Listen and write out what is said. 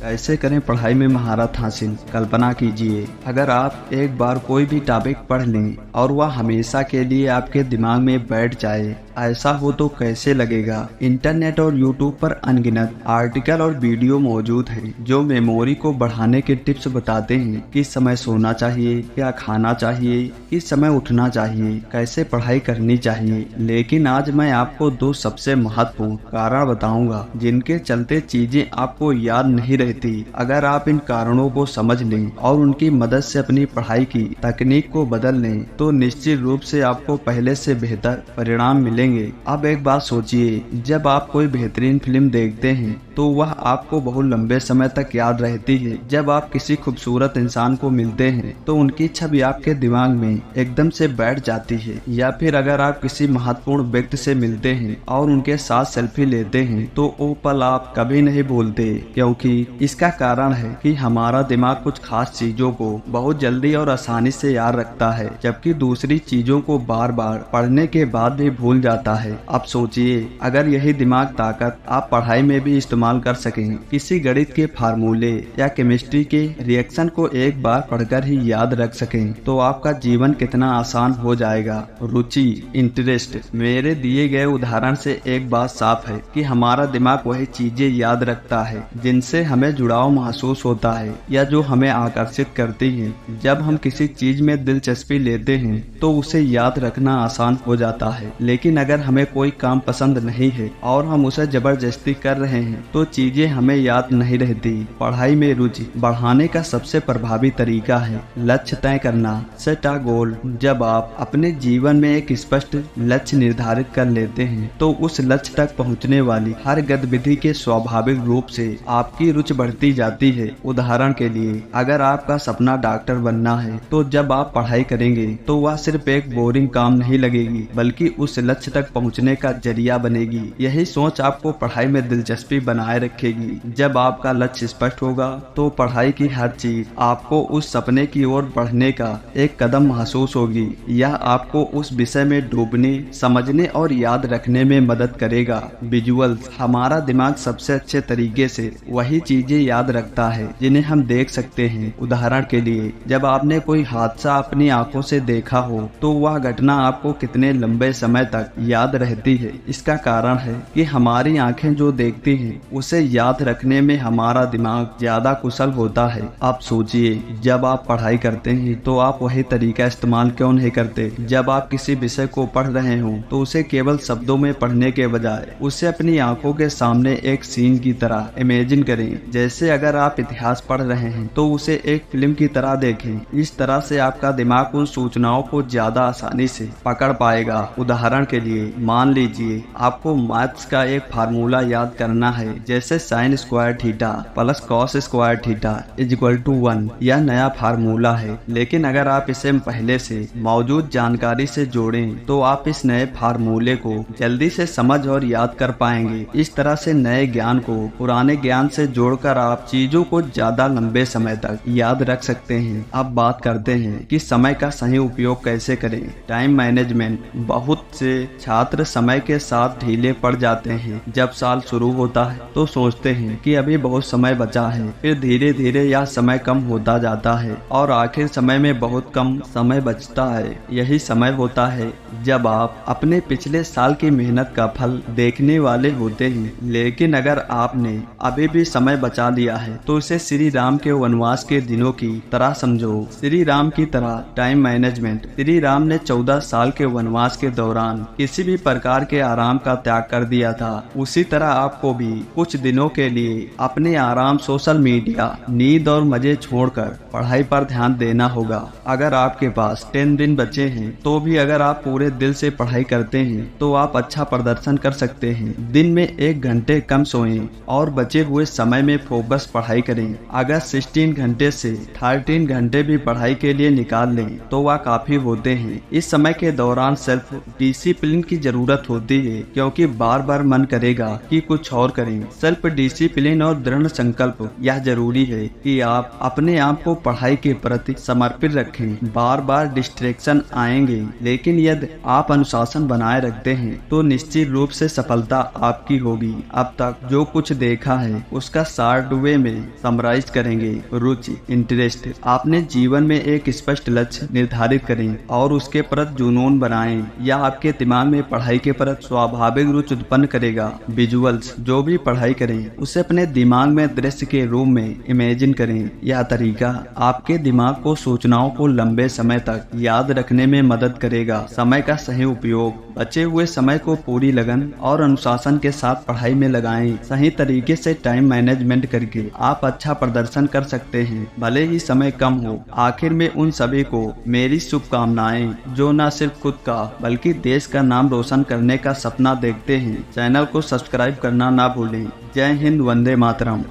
कैसे करें पढ़ाई में महारत हासिल। कल्पना कीजिए, अगर आप एक बार कोई भी टॉपिक पढ़ लें और वह हमेशा के लिए आपके दिमाग में बैठ जाए, ऐसा हो तो कैसे लगेगा। इंटरनेट और यूट्यूब पर अनगिनत आर्टिकल और वीडियो मौजूद हैं जो मेमोरी को बढ़ाने के टिप्स बताते हैं। किस समय सोना चाहिए, क्या खाना चाहिए, किस समय उठना चाहिए, कैसे पढ़ाई करनी चाहिए। लेकिन आज मैं आपको दो सबसे महत्वपूर्ण कारण बताऊंगा जिनके चलते चीजें आपको याद नहीं रहती। अगर आप इन कारणों को समझ लें और उनकी मदद से अपनी पढ़ाई की तकनीक को बदल लें तो निश्चित रूप से आपको पहले से बेहतर परिणाम मिलेंगे। अब एक बात सोचिए, जब आप कोई बेहतरीन फिल्म देखते हैं तो वह आपको बहुत लंबे समय तक याद रहती है। जब आप किसी खूबसूरत इंसान को मिलते हैं तो उनकी छवि आपके दिमाग में एकदम से बैठ जाती है। या फिर अगर आप किसी महत्वपूर्ण व्यक्ति से मिलते हैं और उनके साथ सेल्फी लेते हैं तो वो पल आप कभी नहीं भूलते, क्योंकि इसका कारण है कि हमारा दिमाग कुछ खास चीजों को बहुत जल्दी और आसानी से याद रखता है, जबकि दूसरी चीजों को बार बार पढ़ने के बाद भी भूल जाता है। अब सोचिए, अगर यही दिमाग ताकत आप पढ़ाई में भी इस्तेमाल कर सकें, किसी गणित के फार्मूले या केमिस्ट्री के रिएक्शन को एक बार पढ़कर ही याद रख सकें, तो आपका जीवन कितना आसान हो जाएगा। रुचि, इंटरेस्ट। मेरे दिए गए उदाहरण से एक बात साफ है कि हमारा दिमाग वही चीजें याद रखता है जिनसे हमें जुड़ाव महसूस होता है या जो हमें आकर्षित करती हैं। जब हम किसी चीज में दिलचस्पी लेते हैं तो उसे याद रखना आसान हो जाता है। लेकिन अगर हमें कोई काम पसंद नहीं है और हम उसे जबरदस्ती कर रहे हैं तो चीजें हमें याद नहीं रहती। पढ़ाई में रुचि बढ़ाने का सबसे प्रभावी तरीका है लक्ष्य तय करना, सेट अ गोल। जब आप अपने जीवन में एक स्पष्ट लक्ष्य निर्धारित कर लेते हैं तो उस लक्ष्य तक पहुंचने वाली हर गतिविधि के स्वाभाविक रूप से आपकी रुचि बढ़ती जाती है। उदाहरण के लिए, अगर आपका सपना डॉक्टर बनना है तो जब आप पढ़ाई करेंगे तो वह सिर्फ एक बोरिंग काम नहीं लगेगी, बल्कि उस लक्ष्य तक पहुंचने का जरिया बनेगी। यही सोच आपको पढ़ाई में दिलचस्पी बनाए रखेगी। जब आपका लक्ष्य स्पष्ट होगा तो पढ़ाई की हर चीज आपको उस सपने की ओर बढ़ने का एक कदम महसूस होगी। यह आपको उस विषय में डूबने, समझने और याद रखने में मदद करेगा। विजुअल्स। हमारा दिमाग सबसे अच्छे तरीके से वही चीजें याद रखता है जिन्हें हम देख सकते हैं। उदाहरण के लिए, जब आपने कोई हादसा अपनी आंखों से देखा हो तो वह घटना आपको कितने लंबे समय तक याद रहती है। इसका कारण है कि हमारी आंखें जो देखती हैं उसे याद रखने में हमारा दिमाग ज्यादा कुशल होता है। आप सोचिए, जब आप पढ़ाई करते हैं तो आप वही तरीका इस्तेमाल क्यों नहीं करते। जब आप किसी विषय को पढ़ रहे हो तो उसे केवल शब्दों में पढ़ने के बजाय उसे अपनी आंखों के सामने एक सीन की तरह इमेजिन करें। जैसे अगर आप इतिहास पढ़ रहे हैं तो उसे एक फिल्म की तरह देखें। इस तरह से आपका दिमाग उन सूचनाओं को ज्यादा आसानी से पकड़ पाएगा। उदाहरण के लिए, मान लीजिए आपको मैथ्स का एक फार्मूला याद करना है, जैसे sin square theta plus cos square theta is equal to 1। यह नया फार्मूला है, लेकिन अगर आप इसे पहले से मौजूद जानकारी से जोड़ें तो आप इस नए फार्मूले को जल्दी से समझ और याद कर पाएंगे। इस तरह से नए ज्ञान को पुराने ज्ञान से जोड़कर आप चीजों को ज्यादा लंबे समय तक याद रख सकते हैं। अब बात करते हैं कि समय का सही उपयोग कैसे करें। Time management. बहुत से छात्र समय के साथ ढीले पड़ जाते हैं। जब साल शुरू होता है तो सोचते हैं कि अभी बहुत समय बचा है, फिर धीरे धीरे यह समय कम होता जाता है और आखिर समय में बहुत कम समय बचता है। यही समय होता है जब आप अपने पिछले साल की मेहनत का फल देखने वाले होते हैं। लेकिन अगर आपने अभी भी समय बचा लिया है तो इसे श्री राम के वनवास के दिनों की तरह समझो। श्री राम की तरह टाइम मैनेजमेंट। श्री राम ने 14 साल के वनवास के दौरान किसी भी प्रकार के आराम का त्याग कर दिया था। उसी तरह आपको भी कुछ दिनों के लिए अपने आराम, सोशल मीडिया, नींद और मजे छोड़कर पढ़ाई पर ध्यान देना होगा। अगर आपके पास 10 दिन बचे हैं तो भी अगर आप पूरे दिल से पढ़ाई करते हैं तो आप अच्छा प्रदर्शन कर सकते हैं। दिन में 1 घंटे कम सोएं और बचे हुए समय में फोकस पढ़ाई करें। अगर 16 घंटे से 13 घंटे भी पढ़ाई के लिए निकाल लें तो वह काफी होते हैं। इस समय के दौरान सेल्फ डिसिप्लिन की जरूरत होती है, क्योंकि बार बार मन करेगा कि कुछ और करें। सेल्फ डिसिप्लिन और दृढ़ संकल्प यह जरूरी है कि आप अपने आप को पढ़ाई के प्रति समर्पित रखें। बार बार डिस्ट्रैक्शन आएंगे, लेकिन यदि आप अनुशासन बनाए रखते हैं तो निश्चित रूप से सफलता आपकी होगी। अब तक जो कुछ देखा है उसका शॉर्ट वे में समराइज करेंगे। रुचि, इंटरेस्ट। आपने जीवन में एक स्पष्ट लक्ष्य निर्धारित करें और उसके प्रति जुनून बनाएं। यह आपके दिमाग में पढ़ाई के प्रति स्वाभाविक रुचि उत्पन्न करेगा। विजुअल्स। जो भी पढ़ाई करें उसे अपने दिमाग में दृश्य के रूप में इमेजिन करें। यह तरीका आपके दिमाग को सूचनाओं को लंबे समय तक याद रखने में मदद करेगा। समय का सही उपयोग। बचे हुए समय को पूरी लगन और अनुशासन के साथ पढ़ाई में लगाएं। सही तरीके से टाइम मैनेजमेंट करके आप अच्छा प्रदर्शन कर सकते हैं, भले ही समय कम हो। आखिर में उन सभी को मेरी शुभकामनाएं जो न सिर्फ खुद का बल्कि देश का नाम रोशन करने का सपना देखते हैं। चैनल को सब्सक्राइब करना ना भूलें। जय हिंद, वंदे मातरम।